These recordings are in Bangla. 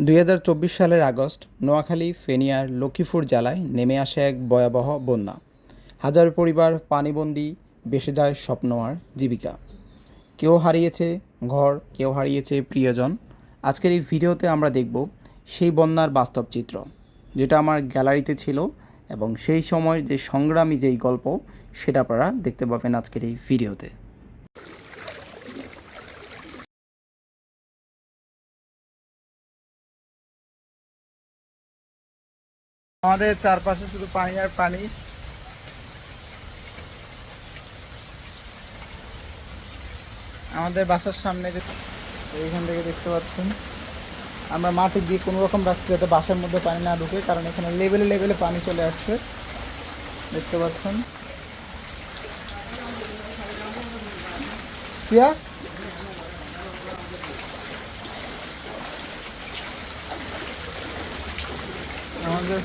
২০২৪ সালের আগস্ট নোয়াখালী, ফেনী আর লক্ষ্মীপুর জেলায় নেমে আসে এক ভয়াবহ বন্যা। হাজার পরিবার পানিবন্দী, ভেসে যায় স্বপ্ন আর জীবিকা। কেউ হারিয়েছে ঘর, কেউ হারিয়েছে প্রিয়জন। আজকের এই ভিডিওতে আমরা দেখব সেই বন্যার বাস্তব চিত্র, যেটা আমার গ্যালারিতে ছিল, এবং সেই সময় যে সংগ্রামী যেই গল্প, সেটা আপনারা দেখতে পাবেন আজকের এই ভিডিওতে। আমাদের চারপাশে শুধু পানি আর পানি। আমাদের বাসার সামনে যে এইখান থেকে দেখতে পাচ্ছেন, আমরা মাটি দিয়ে কোনো রকম রাখছি যাতে বাসার মধ্যে পানি না ঢুকে, কারণ এখানে লেভেলে লেভেলে পানি চলে আসছে, দেখতে পাচ্ছেন। প্রিয়া, আমাদের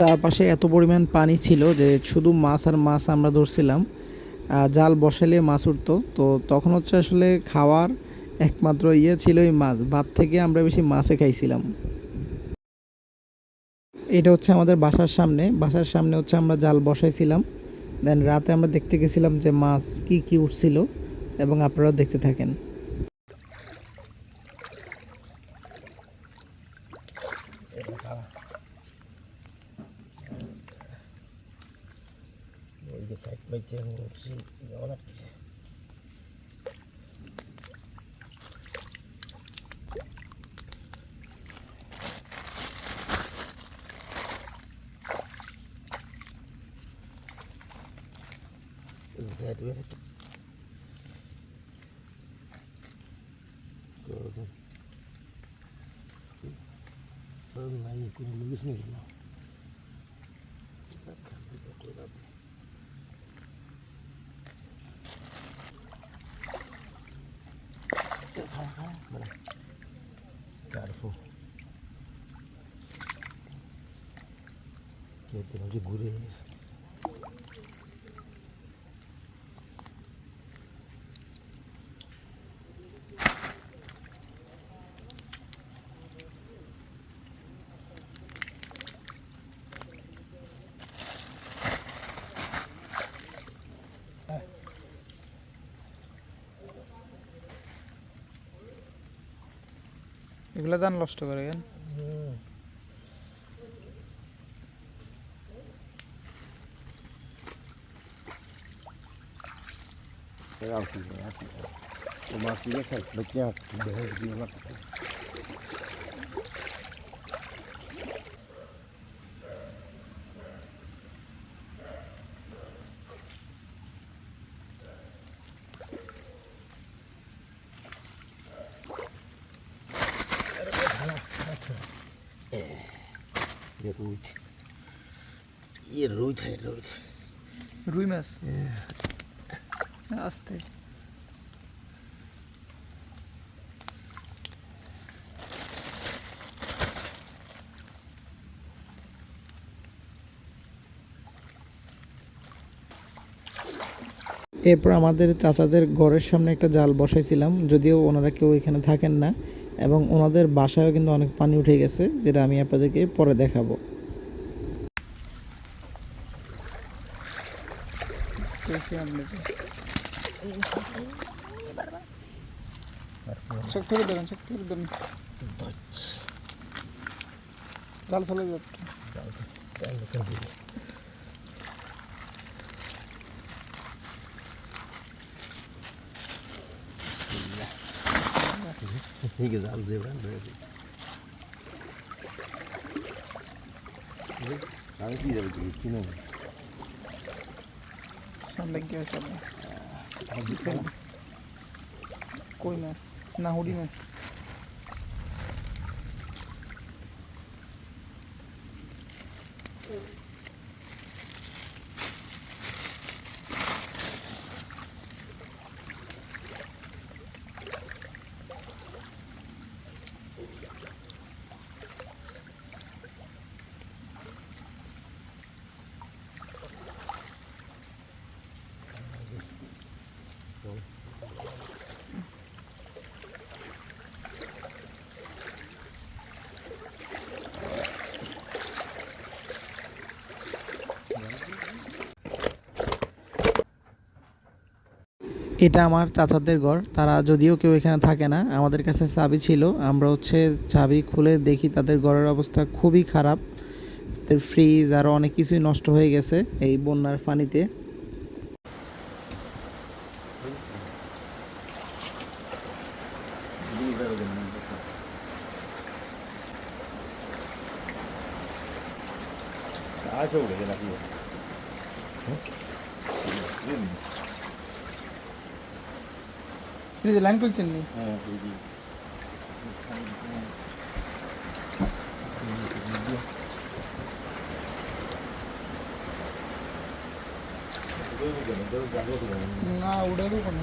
চারপাশে এত পরিমাণ পানি ছিল যে শুধু মাছ আর মাছ আমরা ধরছিলাম। জাল বসালে মাছ উঠতো, তো তখন হচ্ছে আসলে খাওয়ার একমাত্র ছিল এই মাছ। ভাত থেকে আমরা বেশি মাছে খাইছিলাম। এটা হচ্ছে আমাদের বাসার সামনে হচ্ছে আমরা জাল বসাইছিলাম। দেন রাতে আমরা দেখতে গেছিলাম যে মাছ কি কি উঠছিল, এবং আপনারাও দেখতে থাকেন। ঘুরে এগুলো দান নষ্ট করে কেন? রুই মাছ আস্তে। এরপর আমাদের চাচাদের ঘরের সামনে একটা জাল বসাইছিলাম, যদিও ওনারা কেউ এখানে থাকেন না, এবং ওনাদের বাসায়ও কিন্তু অনেক পানি উঠে গেছে, যেটা আমি আপনাদেরকে পরে দেখাবো। জাল চলে যাচ্ছে। ঠিক আছে, জাল দিয়ে আমি কি যাবে কিনে কই মাছ না হুডি মাছ? এটা আমার চাচাদের ঘর, তারা যদিও কেউ এখানে থাকে না, আমাদের কাছে চাবি ছিল, আমরা হচ্ছে চাবি খুলে দেখি তাদের ঘরের অবস্থা খুবই খারাপ। তাদের ফ্রিজ আরও অনেক কিছুই নষ্ট হয়ে গেছে এই বন্যার পানিতে। আচ্ছা উঠে গেল কি ফ্রিজে লাইন খুলছেন নি? হ্যাঁ না উড়ারও কোনো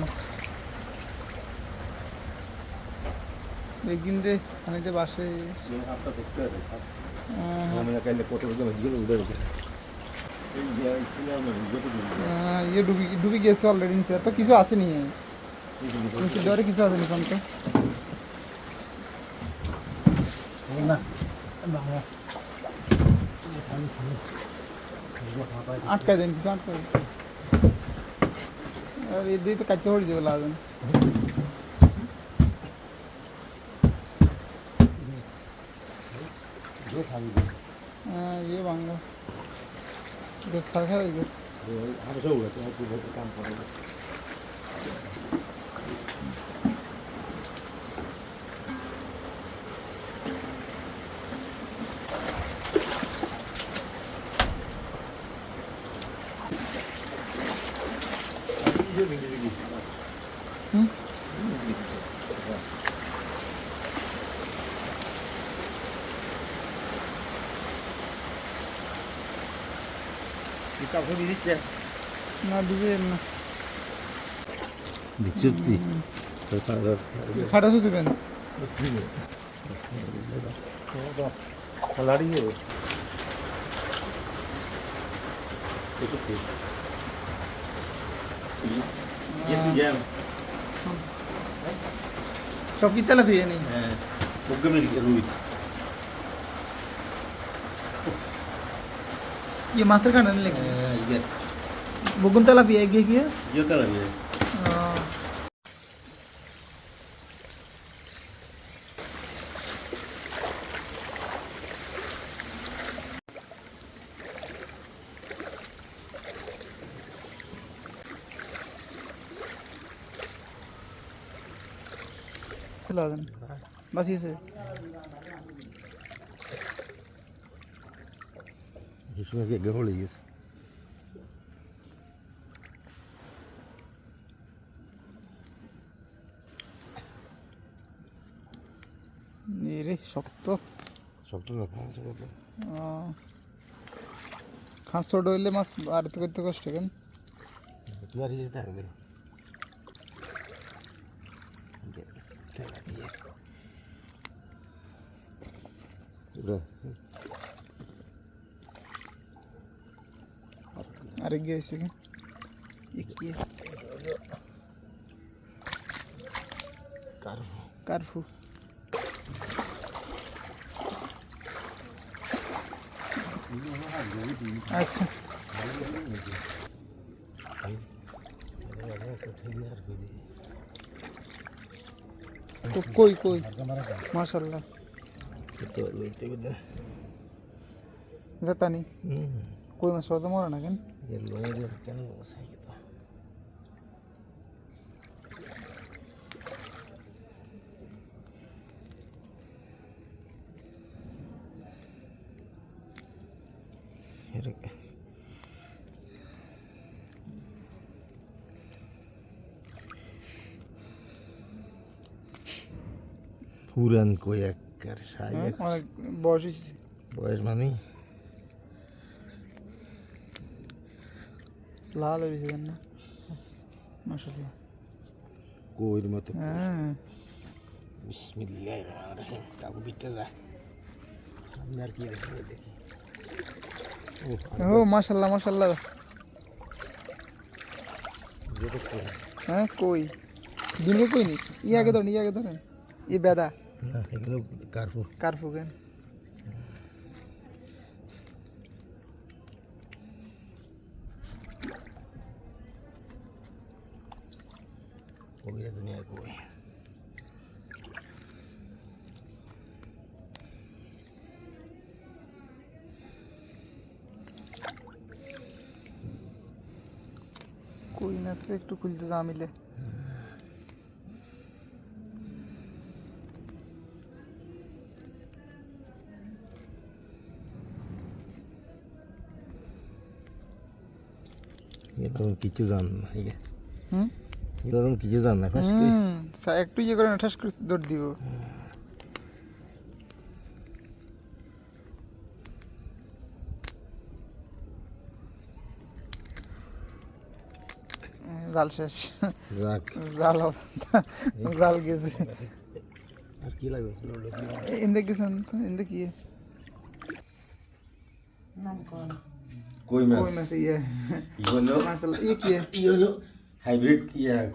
একদিন দে পানিতে বাসে আপনার দেখতে হবে আমি কাইলে কত উঠে রেখে ইয়ে ডুবি ডুবি গেছে অলরেডি নিচে, তো কিছু আসেনি নিচে ডরে কিছু আসেনি ফোনতে। না আটকায় দেন, কিছু আটকায় দেন, আর এই দিয়ে তো কাটতে পড়ে যাবে লাগেন। ইয়ে বাংলা সরকার হয়ে গেছে। কাম করে কাপড় দিচ্ছে না দিবেন না, দেখছো কি খাটাসও দেবেন। লাড়িয়ে সব কি তেলা ফিরে নেই? হ্যাঁ রুই ইয়ে মাছের কাঁটা নিলে yes বগুন তেলা ফিরে গিয়ে গিয়ে yo te la vi খেলা দেন বাসিয়েছে। इसमें के गहल गई রে শক্ত শক্ত না খাওয়া খাস ছোট হইলে মাছ আর তো করতে কষ্ট কেন? তুই আর যেতে হবে আরেক গিয়েছে কি কারফু আচ্ছা কই কই মাশাআল্লাহ জাতানি কই মাছ সহজে মরে না কেন? পুরান কই একবার সাহেব অনেক বয়স হয়েছে। বয়স মানে লাল হয়েছে কেন না মাশাআল্লাহ কইর মতো হ্যাঁ বিসমিল্লাহির রহমানির রহিম কাবু বিতে যায় সামনে আর কি আছে দেখি ও মাশাআল্লাহ মাশাআল্লাহ হ্যাঁ কই দিনে কই নি ই আগে ধরেন ই বেদা না এগুলো কারফু কারফু কেন? কবিরা দুনিয়া কই কই নাছে একটু খুলতে যা মিলে এরকম কিছু জান না হুম এরকম কিছু জান না ফার্স্ট একটু ইয়ে করে ঠাস করে দৌড় দিব জাল শেষ যাক জাল জাল গেছে আর কি লাগবে ইন্দে গেছেন ইন্দে কি কই কই মাছ মাছ ইয়ে ই হলো মাশাআল্লাহ ইয়ে কি ই হলো হাইব্রিড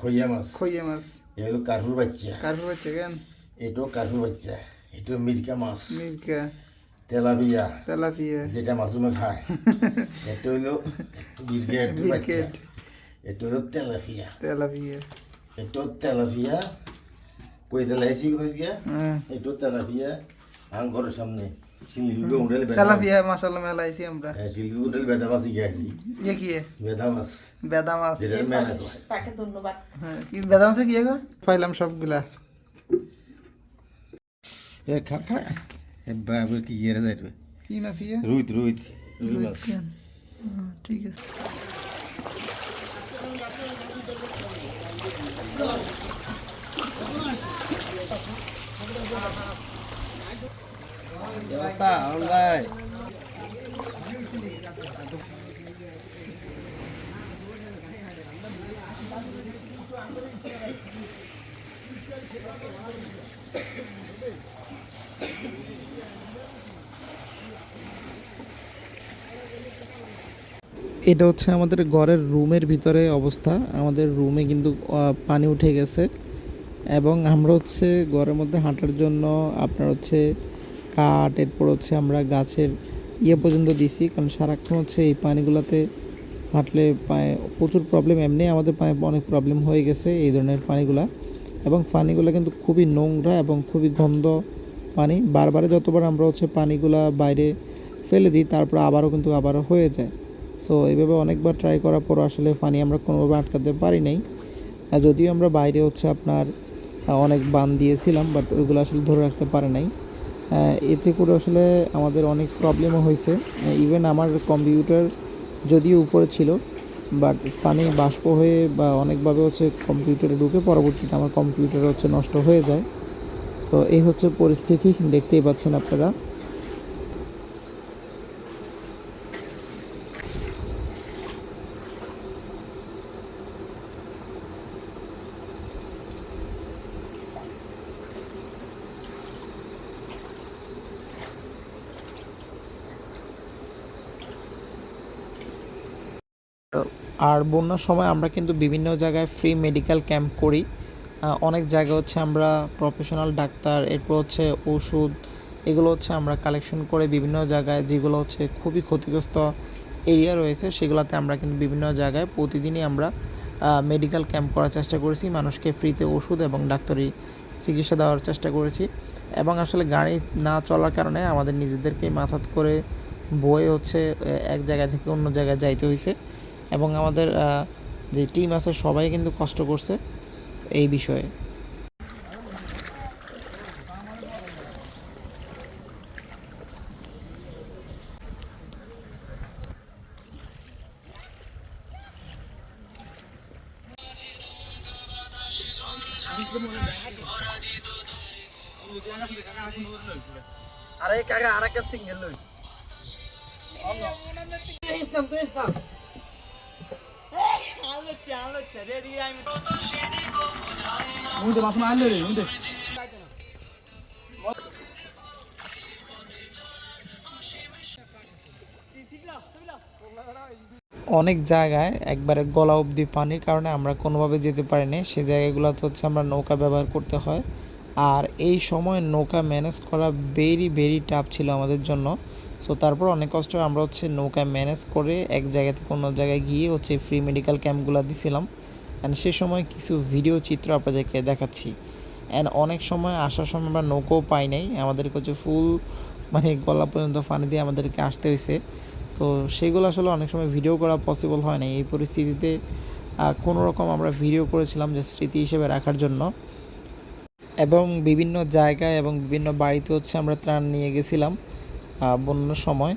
খইয়া মাছ খইয়া মাছ এ হলো কার্পুর বাচ্চা কারপুর হচ্ছে কেন এটাও কার্পুর বাচ্চা এটাও মিরকা মাছ মির্কা তেলাপিয়া তেলাপিয়া যেটা মাছুমে খায় এটা হলো বিরগেট বাচ্চা বিরগেট। এটা হলো তেলাপিয়া তেলাপিয়া এটাও তেলাপিয়া কই তেলাইছি কই গিয়া হ্যাঁ এটাও তেলাপিয়া আম ঘরের সামনে শিলিগুড়ি উঠেলে তেলাপিয়া মাশাআল্লাহ মেলা আইছি আমরা শিলিগুড়ি উঠেলে বেদা মাছ গিয়েছি ইয়ে কি বেদা মাছ বেদা মাছ যেটা মেলা কয় তাকে ধন্যবাদ। হ্যাঁ কি বেদা মাছে কি গো পাইলাম সবগুলা এর খা খা এ বাবু কি গিয়ে যাইবে কি মাছ ইয়ে রুইত রুইত রুই মাছ ঠিক আছে ব্যবস্থা ভাই এটা হচ্ছে আমাদের ঘরের রুমের ভিতরে অবস্থা। আমাদের রুমে কিন্তু পানি উঠে গেছে এবং আমরা হচ্ছে ঘরের মধ্যে হাঁটার জন্য আপনার হচ্ছে কাঠ, এরপর হচ্ছে আমরা গাছের ইয়ে পর্যন্ত দিছি, কারণ সারাক্ষণ হচ্ছে এই পানিগুলোতে হাঁটলে পায়ে প্রচুর প্রবলেম। এমনি আমাদের পায়ে অনেক প্রবলেম হয়ে গেছে এই ধরনের পানিগুলা, এবং পানিগুলো কিন্তু খুবই নোংরা এবং খুবই গন্ধ পানি। বারবারে যতবার আমরা হচ্ছে পানিগুলা বাইরে ফেলে দিই তারপর আবারও হয়ে যায়। সো এইভাবে অনেকবার ট্রাই করার পর আসলে পানি আমরা কোনোভাবে আটকাতে পারি নাই। যদিও আমরা বাইরে হচ্ছে আপনার অনেক বান দিয়েছিলাম, বাট ওইগুলো আসলে ধরে রাখতে পারে নাই। এতে করে আসলে আমাদের অনেক প্রবলেমও হয়েছে। ইভেন আমার কম্পিউটার যদিও উপরে ছিল, বাট পানি বাষ্প হয়ে বা অনেকভাবে হচ্ছে কম্পিউটারে ঢুকে পরবর্তীতে আমার কম্পিউটার হচ্ছে নষ্ট হয়ে যায়। সো এই হচ্ছে পরিস্থিতি, দেখতেই পাচ্ছেন আপনারা। আর বন্যার সময় আমরা কিন্তু বিভিন্ন জায়গায় ফ্রি মেডিকেল ক্যাম্প করি। অনেক জায়গায় হচ্ছে আমরা প্রফেশনাল ডাক্তার, এরপর হচ্ছে ওষুধ, এগুলো হচ্ছে আমরা কালেকশন করে বিভিন্ন জায়গায়, যেগুলো হচ্ছে খুবই ক্ষতিগ্রস্ত এরিয়া রয়েছে সেগুলোতে আমরা কিন্তু বিভিন্ন জায়গায় প্রতিদিনই আমরা মেডিকেল ক্যাম্প করার চেষ্টা করেছি। মানুষকে ফ্রিতে ওষুধ এবং ডাক্তারি চিকিৎসা দেওয়ার চেষ্টা করেছি। এবং আসলে গাড়ি না চলার কারণে আমাদের নিজেদেরকেই মাথাত করে বয়ে হচ্ছে এক জায়গা থেকে অন্য জায়গায় যাইতে হয়েছে। এবং আমাদের যে টিম আছে সবাই কিন্তু কষ্ট করছে এই বিষয়ে। আরে কাকা আরেকটা সিঙ্গেল লইস অনেক জায়গায় একবারে গলা অবধি পানির কারণে আমরা কোনোভাবে যেতে পারিনি। সে জায়গাগুলোতে হচ্ছে আমরা নৌকা ব্যবহার করতে হয়। আর এই সময় নৌকা ম্যানেজ করা ভেরি ভেরি টাফ ছিল আমাদের জন্য। সো তারপর অনেক কষ্ট আমরা হচ্ছে নৌকা ম্যানেজ করে এক জায়গা থেকে অন্য জায়গায় গিয়ে হচ্ছে ফ্রি মেডিকেল ক্যাম্পগুলো দিছিলাম। অ্যান্ড সে সময় কিছু ভিডিও চিত্র আপনাদেরকে দেখাচ্ছি। অ্যান্ড অনেক সময় আসার সময় আমরা নৌকোও পাই নাই, আমাদেরকে হচ্ছে ফুল মানে গলা পর্যন্ত পানি দিয়ে আমাদেরকে আসতে হয়েছে। তো সেগুলো আসলে অনেক সময় ভিডিও করা পসিবল হয় না। এই পরিস্থিতিতে কোনো রকম আমরা ভিডিও করেছিলাম যে স্মৃতি হিসেবে রাখার জন্য। এবং বিভিন্ন জায়গায় এবং বিভিন্ন বাড়িতে হচ্ছে আমরা ত্রাণ নিয়ে গেছিলাম বন্যার সময়।